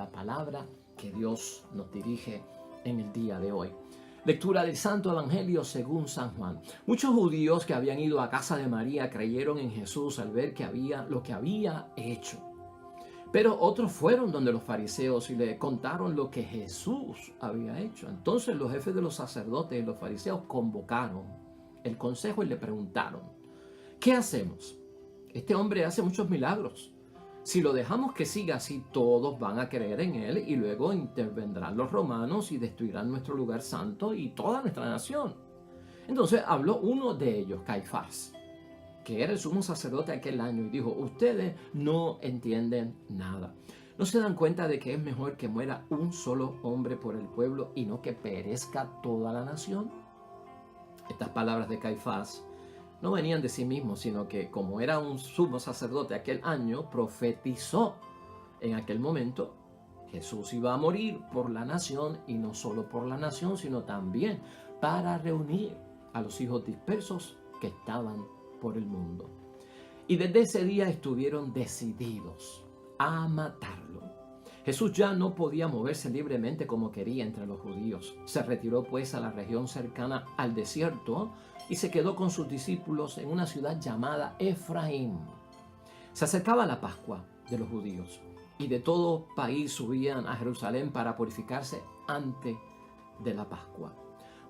la palabra que Dios nos dirige en el día de hoy. Lectura del Santo Evangelio según San Juan. Muchos judíos que habían ido a casa de María creyeron en Jesús al ver lo que había hecho. Pero otros fueron donde los fariseos y le contaron lo que Jesús había hecho. Entonces los jefes de los sacerdotes y los fariseos convocaron el consejo y le preguntaron: ¿qué hacemos? Este hombre hace muchos milagros. Si lo dejamos que siga así, todos van a creer en él y luego intervendrán los romanos y destruirán nuestro lugar santo y toda nuestra nación. Entonces habló uno de ellos, Caifás, que era el sumo sacerdote aquel año, y dijo: ustedes no entienden nada. ¿No se dan cuenta de que es mejor que muera un solo hombre por el pueblo y no que perezca toda la nación? Estas palabras de Caifás no venían de sí mismo, sino que como era un sumo sacerdote aquel año, profetizó en aquel momento Jesús iba a morir por la nación, y no solo por la nación, sino también para reunir a los hijos dispersos que estaban por el mundo. Y desde ese día estuvieron decididos a matarlo. Jesús ya no podía moverse libremente como quería entre los judíos. Se retiró pues a la región cercana al desierto y se quedó con sus discípulos en una ciudad llamada Efraín. Se acercaba la Pascua de los judíos y de todo país subían a Jerusalén para purificarse antes de la Pascua.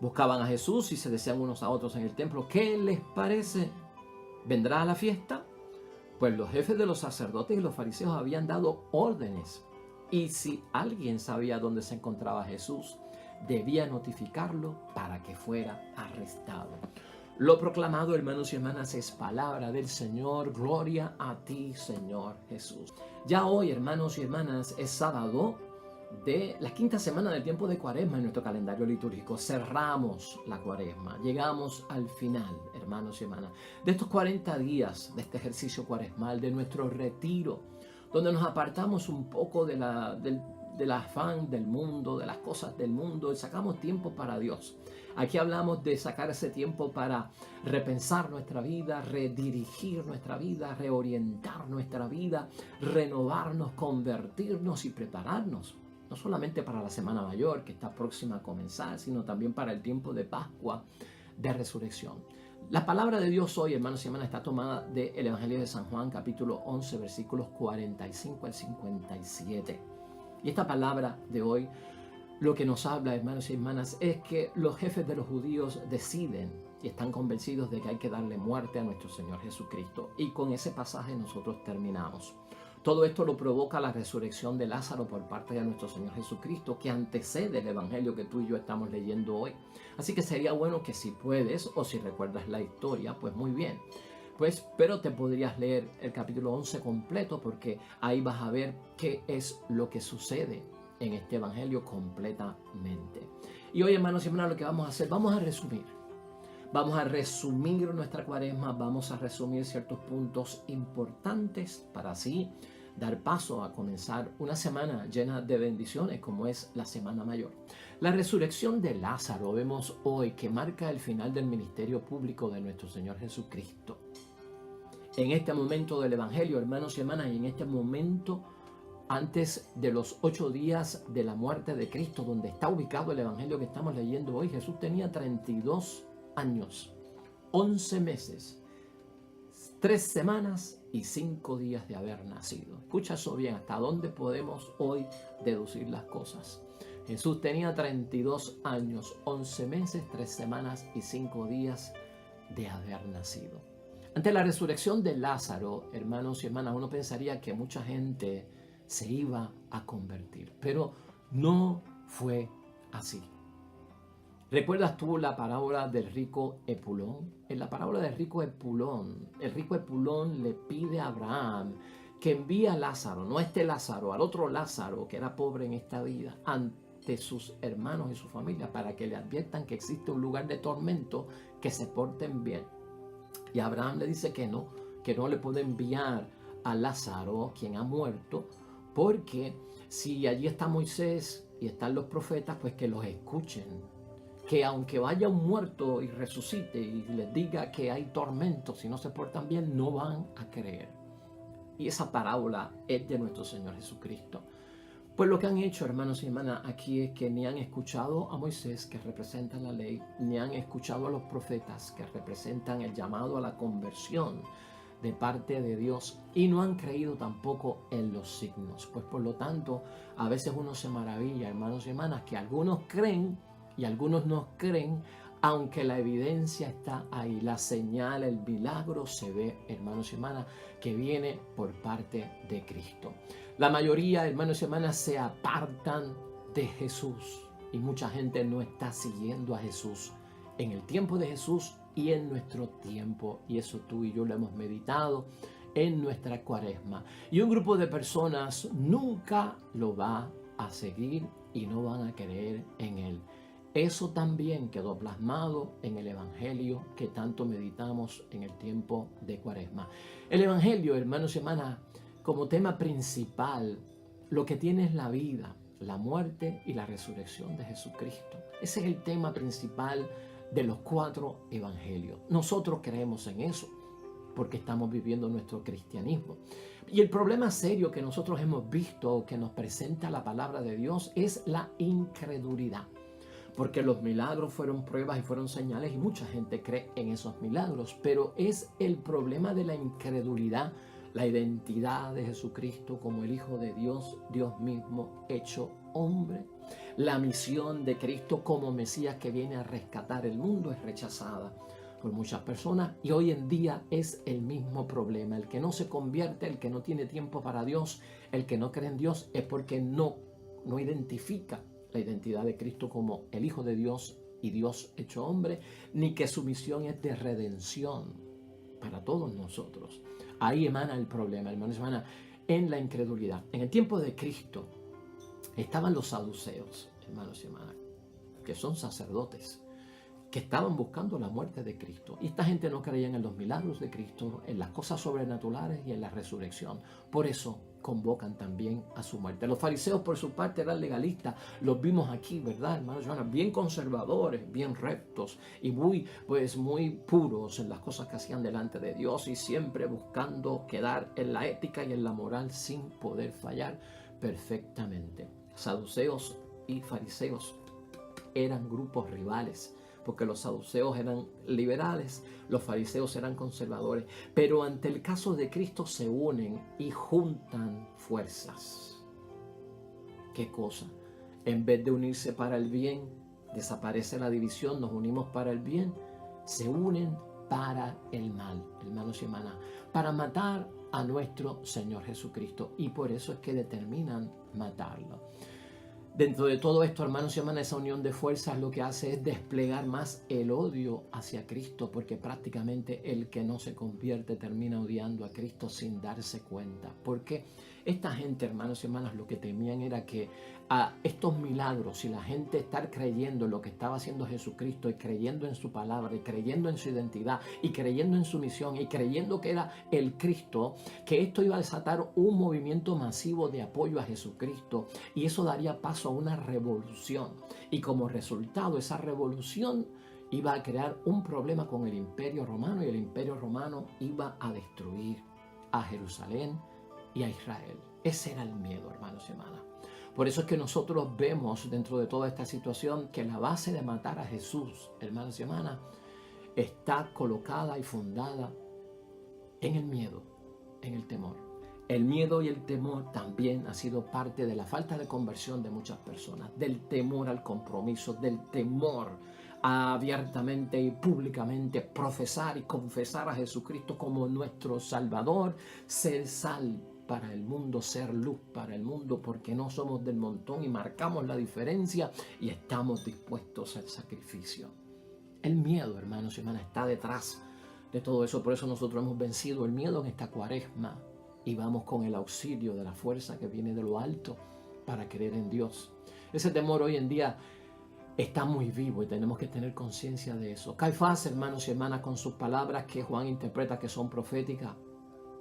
Buscaban a Jesús y se decían unos a otros en el templo: ¿qué les parece? ¿Vendrá a la fiesta? Pues los jefes de los sacerdotes y los fariseos habían dado órdenes, y si alguien sabía dónde se encontraba Jesús, debía notificarlo para que fuera arrestado. Lo proclamado, hermanos y hermanas, es palabra del Señor. Gloria a ti, Señor Jesús. Ya hoy, hermanos y hermanas, es sábado de la quinta semana del tiempo de Cuaresma en nuestro calendario litúrgico. Cerramos la Cuaresma, llegamos al final, hermanos y hermanas, de estos 40 días de este ejercicio cuaresmal, de nuestro retiro, donde nos apartamos un poco del afán del mundo, de las cosas del mundo, y sacamos tiempo para Dios. Aquí hablamos de sacar ese tiempo para repensar nuestra vida, redirigir nuestra vida, reorientar nuestra vida, renovarnos, convertirnos y prepararnos, no solamente para la Semana Mayor, que está próxima a comenzar, sino también para el tiempo de Pascua, de Resurrección. La palabra de Dios hoy, hermanos y hermanas, está tomada del Evangelio de San Juan, capítulo 11, versículos 45 al 57. Y esta palabra de hoy, lo que nos habla, hermanos y hermanas, es que los jefes de los judíos deciden y están convencidos de que hay que darle muerte a nuestro Señor Jesucristo. Y con ese pasaje nosotros terminamos. Todo esto lo provoca la resurrección de Lázaro por parte de nuestro Señor Jesucristo, que antecede el Evangelio que tú y yo estamos leyendo hoy. Así que sería bueno que, si puedes o si recuerdas la historia, pues muy bien. Pero te podrías leer el capítulo 11 completo, porque ahí vas a ver qué es lo que sucede en este Evangelio completamente. Y hoy, hermanos y hermanas, lo que vamos a hacer, vamos a resumir. Vamos a resumir nuestra Cuaresma, vamos a resumir ciertos puntos importantes para así dar paso a comenzar una semana llena de bendiciones, como es la Semana Mayor. La resurrección de Lázaro vemos hoy que marca el final del ministerio público de nuestro Señor Jesucristo. En este momento del Evangelio, hermanos y hermanas, y en este momento antes de los 8 días de la muerte de Cristo, donde está ubicado el Evangelio que estamos leyendo hoy, Jesús tenía 32 años, 11 meses, 3 semanas y 5 días de haber nacido. Escucha eso bien, hasta dónde podemos hoy deducir las cosas. Jesús tenía 32 años, 11 meses, 3 semanas y 5 días de haber nacido. Ante la resurrección de Lázaro, hermanos y hermanas, uno pensaría que mucha gente se iba a convertir, pero no fue así. ¿Recuerdas tú la parábola del rico Epulón? En la parábola del rico Epulón, el rico Epulón le pide a Abraham que envíe a Lázaro, no a este Lázaro, al otro Lázaro que era pobre en esta vida, ante sus hermanos y su familia, para que le adviertan que existe un lugar de tormento, que se porten bien. Y Abraham le dice que no le puede enviar a Lázaro, quien ha muerto, porque si allí está Moisés y están los profetas, pues que los escuchen. Que aunque vaya un muerto y resucite y les diga que hay tormento, si no se portan bien, no van a creer. Y esa parábola es de nuestro Señor Jesucristo. Pues lo que han hecho, hermanos y hermanas, aquí es que ni han escuchado a Moisés, que representa la ley, ni han escuchado a los profetas, que representan el llamado a la conversión de parte de Dios, y no han creído tampoco en los signos. Pues por lo tanto, a veces uno se maravilla, hermanos y hermanas, que algunos creen y algunos no creen, aunque la evidencia está ahí, la señal, el milagro se ve, hermanos y hermanas, que viene por parte de Cristo. La mayoría, hermanos y hermanas, se apartan de Jesús y mucha gente no está siguiendo a Jesús en el tiempo de Jesús y en nuestro tiempo. Y eso tú y yo lo hemos meditado en nuestra cuaresma. Y un grupo de personas nunca lo va a seguir y no van a creer en él. Eso también quedó plasmado en el Evangelio que tanto meditamos en el tiempo de Cuaresma. El Evangelio, hermanos y hermanas, como tema principal, lo que tiene es la vida, la muerte y la resurrección de Jesucristo. Ese es el tema principal de los 4 evangelios. Nosotros creemos en eso porque estamos viviendo nuestro cristianismo. Y el problema serio que nosotros hemos visto, que nos presenta la palabra de Dios, es la incredulidad. Porque los milagros fueron pruebas y fueron señales y mucha gente cree en esos milagros. Pero es el problema de la incredulidad, la identidad de Jesucristo como el Hijo de Dios, Dios mismo hecho hombre. La misión de Cristo como Mesías que viene a rescatar el mundo es rechazada por muchas personas y hoy en día es el mismo problema. El que no se convierte, el que no tiene tiempo para Dios, el que no cree en Dios es porque no identifica la identidad de Cristo como el Hijo de Dios y Dios hecho hombre, ni que su misión es de redención para todos nosotros. Ahí emana el problema, hermanos y hermanas, en la incredulidad. En el tiempo de Cristo estaban los saduceos, hermanos y hermanas, que son sacerdotes, que estaban buscando la muerte de Cristo. Y esta gente no creía en los milagros de Cristo, en las cosas sobrenaturales y en la resurrección. Por eso convocan también a su muerte. Los fariseos, por su parte, eran legalistas. Los vimos aquí, ¿verdad, hermanos y hermanas? Bien conservadores, bien rectos y muy puros en las cosas que hacían delante de Dios y siempre buscando quedar en la ética y en la moral sin poder fallar perfectamente. Saduceos y fariseos eran grupos rivales, porque los saduceos eran liberales, los fariseos eran conservadores, pero ante el caso de Cristo se unen y juntan fuerzas. ¿Qué cosa? En vez de unirse para el bien, desaparece la división, nos unimos para el bien, se unen para el mal, hermanos y hermanas, para matar a nuestro Señor Jesucristo, y por eso es que determinan matarlo. Dentro de todo esto, hermanos y hermanas, esa unión de fuerzas lo que hace es desplegar más el odio hacia Cristo, porque prácticamente el que no se convierte termina odiando a Cristo sin darse cuenta. Porque esta gente, hermanos y hermanas, lo que temían era que a estos milagros y la gente estar creyendo en lo que estaba haciendo Jesucristo y creyendo en su palabra y creyendo en su identidad y creyendo en su misión y creyendo que era el Cristo, que esto iba a desatar un movimiento masivo de apoyo a Jesucristo y eso daría paso a una revolución, y como resultado esa revolución iba a crear un problema con el Imperio Romano y el Imperio Romano iba a destruir a Jerusalén y a Israel. Ese era el miedo, hermanos y hermanas. Por eso es que nosotros vemos dentro de toda esta situación que la base de matar a Jesús, hermanos y hermanas, está colocada y fundada en el miedo, en el temor. El miedo y el temor también ha sido parte de la falta de conversión de muchas personas, del temor al compromiso, del temor a abiertamente y públicamente profesar y confesar a Jesucristo como nuestro Salvador, ser sal para el mundo, ser luz para el mundo, porque no somos del montón y marcamos la diferencia y estamos dispuestos al sacrificio. El miedo, hermanos y hermanas, está detrás de todo eso. Por eso nosotros hemos vencido el miedo en esta cuaresma y vamos con el auxilio de la fuerza que viene de lo alto para creer en Dios. Ese temor hoy en día está muy vivo y tenemos que tener conciencia de eso. Caifás, hermanos y hermanas, con sus palabras que Juan interpreta que son proféticas,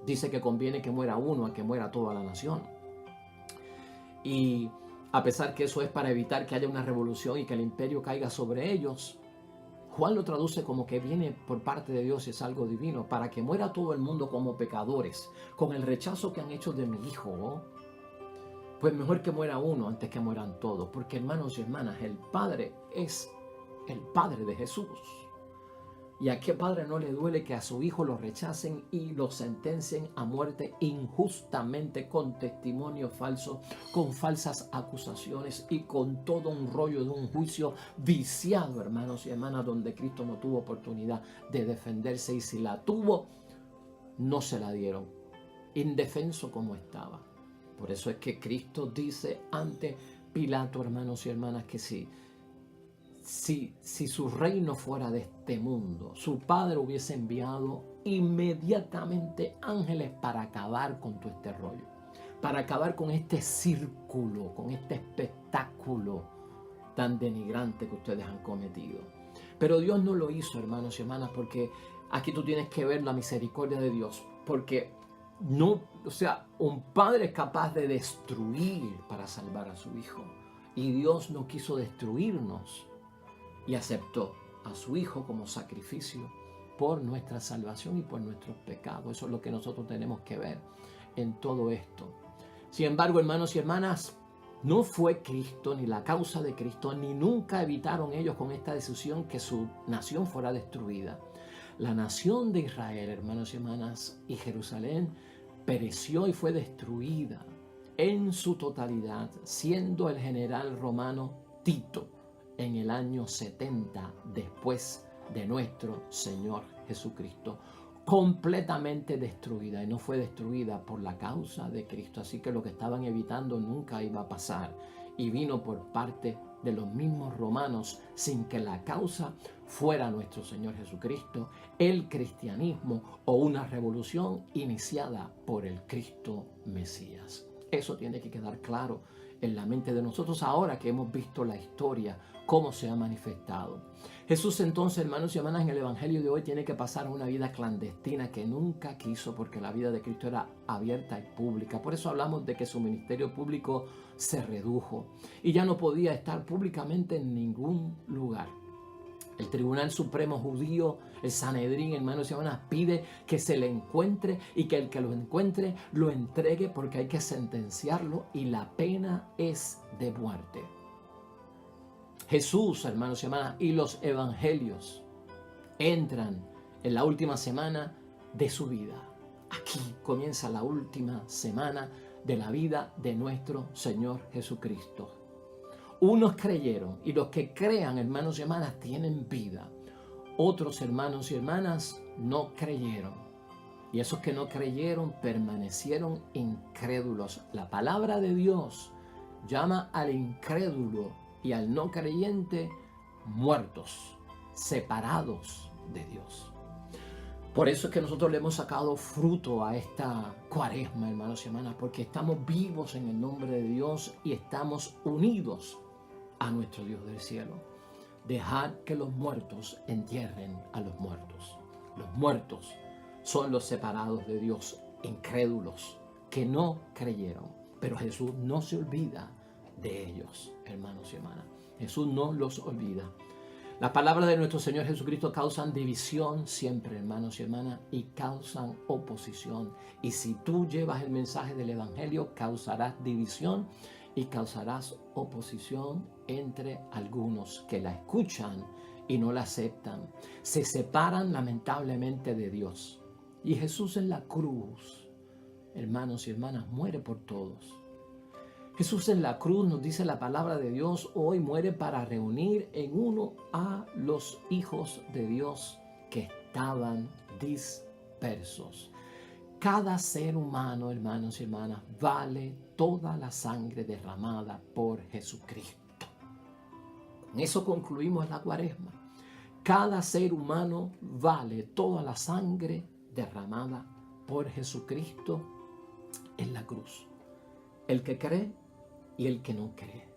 dice que conviene que muera uno a que muera toda la nación. Y a pesar que eso es para evitar que haya una revolución y que el imperio caiga sobre ellos, Juan lo traduce como que viene por parte de Dios y es algo divino, para que muera todo el mundo como pecadores, con el rechazo que han hecho de mi hijo. pues mejor que muera uno antes que mueran todos. Porque hermanos y hermanas, el Padre es el Padre de Jesús. ¿Y a qué padre no le duele que a su hijo lo rechacen y lo sentencien a muerte injustamente con testimonio falso, con falsas acusaciones y con todo un rollo de un juicio viciado, hermanos y hermanas, donde Cristo no tuvo oportunidad de defenderse, y si la tuvo, no se la dieron, indefenso como estaba? Por eso es que Cristo dice ante Pilato, hermanos y hermanas, que si su reino fuera de este mundo, su padre hubiese enviado inmediatamente ángeles para acabar con todo este rollo, para acabar con este círculo, con este espectáculo tan denigrante que ustedes han cometido. Pero Dios no lo hizo, hermanos y hermanas, porque aquí tú tienes que ver la misericordia de Dios, porque no, o sea, un padre es capaz de destruir para salvar a su hijo, y Dios no quiso destruirnos y aceptó a su Hijo como sacrificio por nuestra salvación y por nuestros pecados. Eso es lo que nosotros tenemos que ver en todo esto. Sin embargo, hermanos y hermanas, no fue Cristo ni la causa de Cristo, ni nunca evitaron ellos con esta decisión que su nación fuera destruida. La nación de Israel, hermanos y hermanas, y Jerusalén pereció y fue destruida en su totalidad, siendo el general romano Tito en el año 70 después de nuestro Señor Jesucristo, completamente destruida, y no fue destruida por la causa de Cristo. Así que lo que estaban evitando nunca iba a pasar, y vino por parte de los mismos romanos sin que la causa fuera nuestro Señor Jesucristo, el cristianismo o una revolución iniciada por el Cristo Mesías. Eso tiene que quedar claro en la mente de nosotros ahora que hemos visto la historia, cómo se ha manifestado. Jesús entonces, hermanos y hermanas, en el Evangelio de hoy tiene que pasar una vida clandestina que nunca quiso, porque la vida de Cristo era abierta y pública. Por eso hablamos de que su ministerio público se redujo y ya no podía estar públicamente en ningún lugar. El Tribunal Supremo Judío, el Sanedrín, hermanos y hermanas, pide que se le encuentre y que el que lo encuentre lo entregue, porque hay que sentenciarlo y la pena es de muerte. Jesús, hermanos y hermanas, y los evangelios entran en la última semana de su vida. Aquí comienza la última semana de la vida de nuestro Señor Jesucristo. Unos creyeron, y los que crean, hermanos y hermanas, tienen vida. Otros, hermanos y hermanas, no creyeron. Y esos que no creyeron permanecieron incrédulos. La palabra de Dios llama al incrédulo y al no creyente muertos, separados de Dios. Por eso es que nosotros le hemos sacado fruto a esta cuaresma, hermanos y hermanas, porque estamos vivos en el nombre de Dios y estamos unidos a nuestro Dios del cielo. Dejad que los muertos entierren a los muertos. Los muertos son los separados de Dios, incrédulos, que no creyeron. Pero Jesús no se olvida de ellos, hermanos y hermanas. Jesús no los olvida. Las palabras de nuestro Señor Jesucristo causan división siempre, hermanos y hermanas, y causan oposición. Y si tú llevas el mensaje del Evangelio, causarás división y causarás oposición entre algunos que la escuchan y no la aceptan. Se separan lamentablemente de Dios. Y Jesús en la cruz, hermanos y hermanas, muere por todos. Jesús en la cruz, nos dice la palabra de Dios, hoy muere para reunir en uno a los hijos de Dios que estaban dispersos. Cada ser humano, hermanos y hermanas, vale toda la sangre derramada por Jesucristo. Con eso concluimos la cuaresma. Cada ser humano vale toda la sangre derramada por Jesucristo en la cruz. El que cree y el que no cree,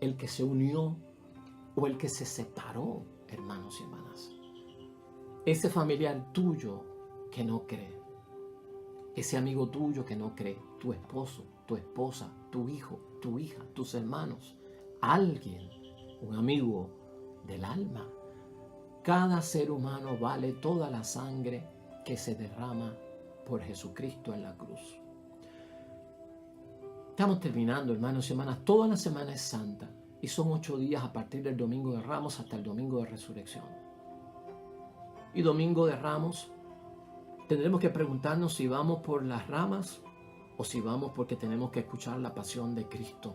el que se unió o el que se separó, hermanos y hermanas. Ese familiar tuyo que no cree, ese amigo tuyo que no cree, tu esposo, tu esposa, tu hijo, tu hija, tus hermanos, alguien, un amigo del alma. Cada ser humano vale toda la sangre que se derrama por Jesucristo en la cruz. Estamos terminando, hermanos y hermanas. Toda la semana es santa y son 8 días a partir del Domingo de Ramos hasta el Domingo de Resurrección. Y Domingo de Ramos tendremos que preguntarnos si vamos por las ramas o si vamos porque tenemos que escuchar la pasión de Cristo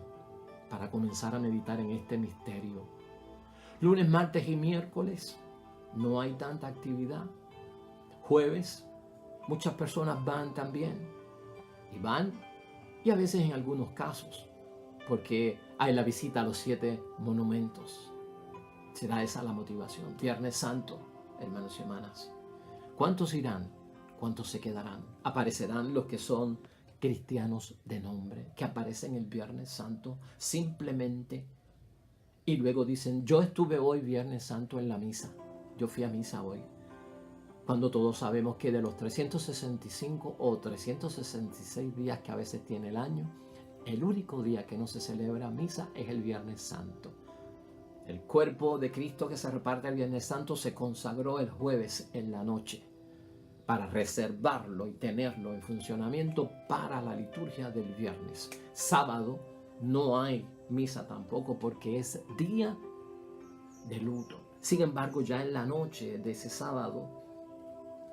para comenzar a meditar en este misterio. Lunes, martes y miércoles no hay tanta actividad. Jueves, muchas personas van también. Y van, y a veces en algunos casos, porque hay la visita a los 7 monumentos. Será esa la motivación. Viernes Santo, hermanos y hermanas. ¿Cuántos irán? ¿Cuántos se quedarán? Aparecerán los que son cristianos de nombre, que aparecen el Viernes Santo simplemente y luego dicen, yo estuve hoy Viernes Santo en la misa, yo fui a misa hoy. Cuando todos sabemos que de los 365 o 366 días que a veces tiene el año, el único día que no se celebra misa es el Viernes Santo. El cuerpo de Cristo que se reparte el Viernes Santo se consagró el jueves en la noche para reservarlo y tenerlo en funcionamiento para la liturgia del viernes. Sábado no hay misa tampoco porque es día de luto. Sin embargo, ya en la noche de ese sábado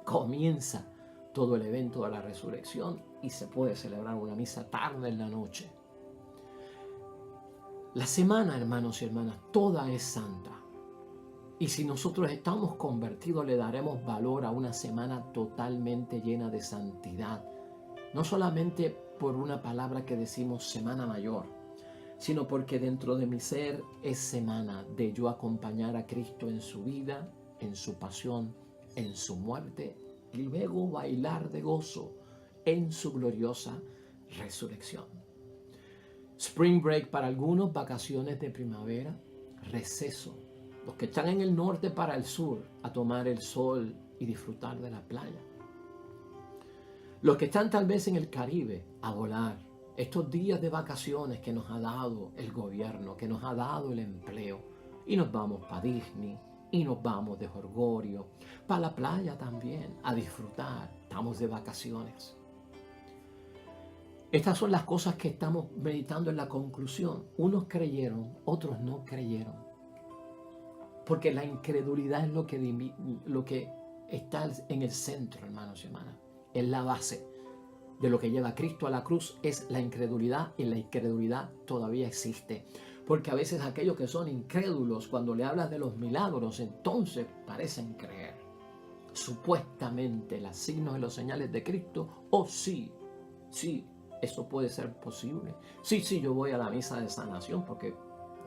comienza todo el evento de la resurrección y se puede celebrar una misa tarde en la noche. La semana, hermanos y hermanas, toda es santa. Y si nosotros estamos convertidos, le daremos valor a una semana totalmente llena de santidad. No solamente por una palabra que decimos Semana Mayor, sino porque dentro de mi ser es semana de yo acompañar a Cristo en su vida, en su pasión, en su muerte y luego bailar de gozo en su gloriosa resurrección. Spring break para algunos, vacaciones de primavera, receso. Los que están en el norte para el sur a tomar el sol y disfrutar de la playa. Los que están tal vez en el Caribe a volar. Estos días de vacaciones que nos ha dado el gobierno, que nos ha dado el empleo. Y nos vamos para Disney y nos vamos de jolgorio, para la playa también, a disfrutar. Estamos de vacaciones. Estas son las cosas que estamos meditando en la conclusión. Unos creyeron, otros no creyeron. Porque la incredulidad es lo que está en el centro, hermanos y hermanas. Es la base de lo que lleva a Cristo a la cruz, es la incredulidad, y la incredulidad todavía existe. Porque a veces aquellos que son incrédulos, cuando le hablas de los milagros, entonces parecen creer. Supuestamente los signos y los señales de Cristo, sí, eso puede ser posible. Sí, yo voy a la misa de sanación porque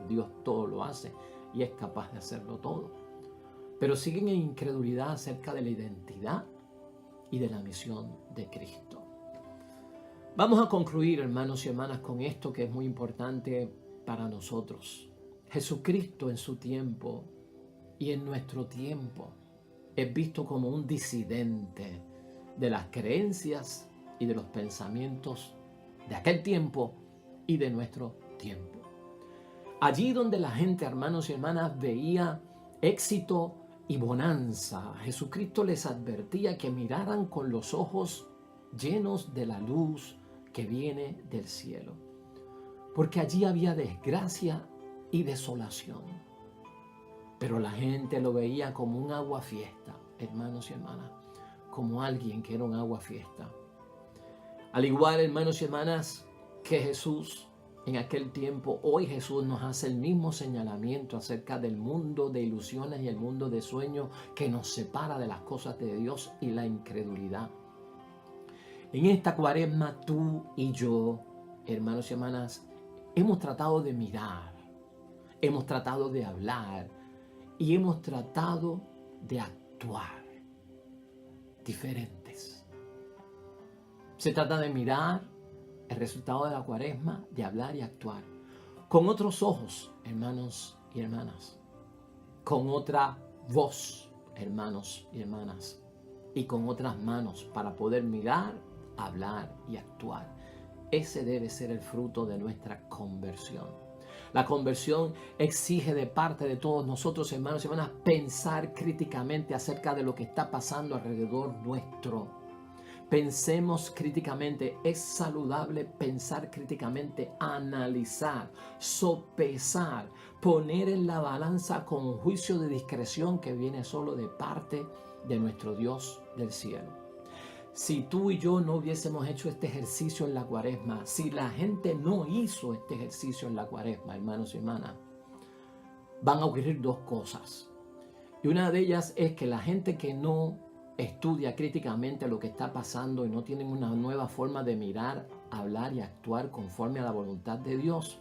Dios todo lo hace y es capaz de hacerlo todo. Pero siguen en incredulidad acerca de la identidad y de la misión de Cristo. Vamos a concluir, hermanos y hermanas, con esto que es muy importante para nosotros. Jesucristo en su tiempo y en nuestro tiempo es visto como un disidente de las creencias y de los pensamientos de aquel tiempo y de nuestro tiempo. Allí donde la gente, hermanos y hermanas, veía éxito y bonanza, Jesucristo les advertía que miraran con los ojos llenos de la luz que viene del cielo. Porque allí había desgracia y desolación. Pero la gente lo veía como un aguafiesta, hermanos y hermanas, como alguien que era un aguafiesta. Al igual, hermanos y hermanas, que Jesús en aquel tiempo, hoy Jesús nos hace el mismo señalamiento acerca del mundo de ilusiones y el mundo de sueños que nos separa de las cosas de Dios y la incredulidad. En esta cuaresma, tú y yo, hermanos y hermanas, hemos tratado de mirar, hemos tratado de hablar y hemos tratado de actuar diferentes. Se trata de mirar el resultado de la cuaresma, de hablar y actuar con otros ojos, hermanos y hermanas, con otra voz, hermanos y hermanas, y con otras manos para poder mirar, hablar y actuar. Ese debe ser el fruto de nuestra conversión. La conversión exige de parte de todos nosotros, hermanos y hermanas, pensar críticamente acerca de lo que está pasando alrededor nuestro. Pensemos críticamente. Es saludable pensar críticamente, analizar, sopesar, poner en la balanza con juicio de discreción que viene solo de parte de nuestro Dios del cielo. Si tú y yo no hubiésemos hecho este ejercicio en la Cuaresma, si la gente no hizo este ejercicio en la Cuaresma, hermanos y hermanas, van a ocurrir dos cosas. Y una de ellas es que la gente que no estudia críticamente lo que está pasando y no tienen una nueva forma de mirar, hablar y actuar conforme a la voluntad de Dios,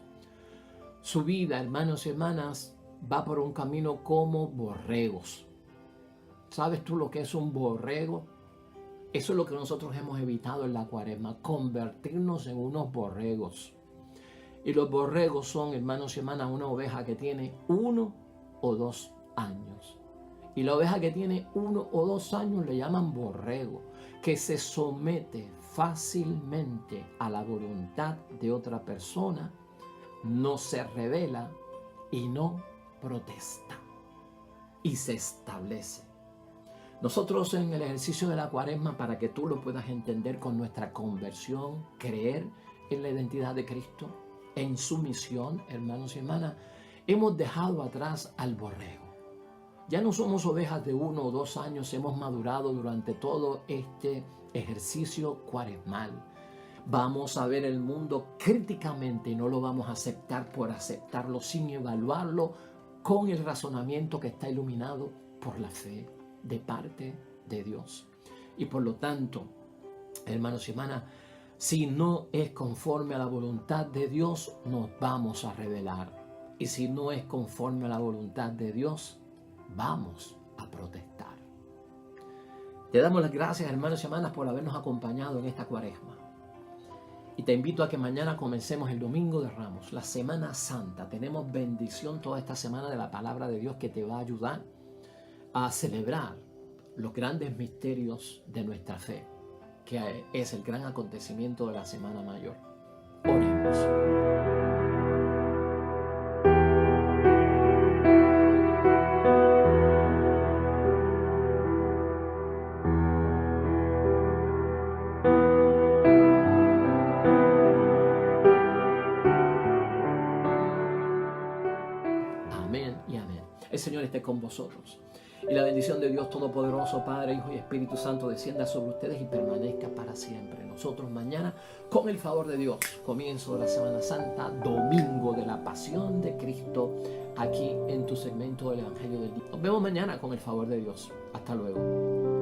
su vida, hermanos y hermanas, va por un camino como borregos. ¿Sabes tú lo que es un borrego? Eso es lo que nosotros hemos evitado en la Cuaresma, convertirnos en unos borregos. Y los borregos son, hermanos y hermanas, una oveja que tiene 1 o 2 años. Y la oveja que tiene 1 o 2 años le llaman borrego, que se somete fácilmente a la voluntad de otra persona, no se rebela y no protesta. Y se establece. Nosotros en el ejercicio de la Cuaresma, para que tú lo puedas entender con nuestra conversión, creer en la identidad de Cristo, en su misión, hermanos y hermanas, hemos dejado atrás al borrego. Ya no somos ovejas de 1 o 2 años, hemos madurado durante todo este ejercicio cuaresmal. Vamos a ver el mundo críticamente y no lo vamos a aceptar por aceptarlo, sin evaluarlo con el razonamiento que está iluminado por la fe de parte de Dios. Y por lo tanto, hermanos y hermanas, si no es conforme a la voluntad de Dios, nos vamos a rebelar. Y si no es conforme a la voluntad de Dios, vamos a protestar. Te damos las gracias, hermanos y hermanas, por habernos acompañado en esta Cuaresma. Y te invito a que mañana comencemos el Domingo de Ramos, la Semana Santa. Tenemos bendición toda esta semana de la palabra de Dios que te va a ayudar a celebrar los grandes misterios de nuestra fe, que es el gran acontecimiento de la Semana Mayor. Oremos. Amén y amén. El Señor esté con vosotros. Y la bendición de Dios Todopoderoso, Padre, Hijo y Espíritu Santo, descienda sobre ustedes y permanezca para siempre. Nosotros mañana, con el favor de Dios, comienzo de la Semana Santa, Domingo de la Pasión de Cristo, aquí en tu segmento del Evangelio del Día. Nos vemos mañana con el favor de Dios. Hasta luego.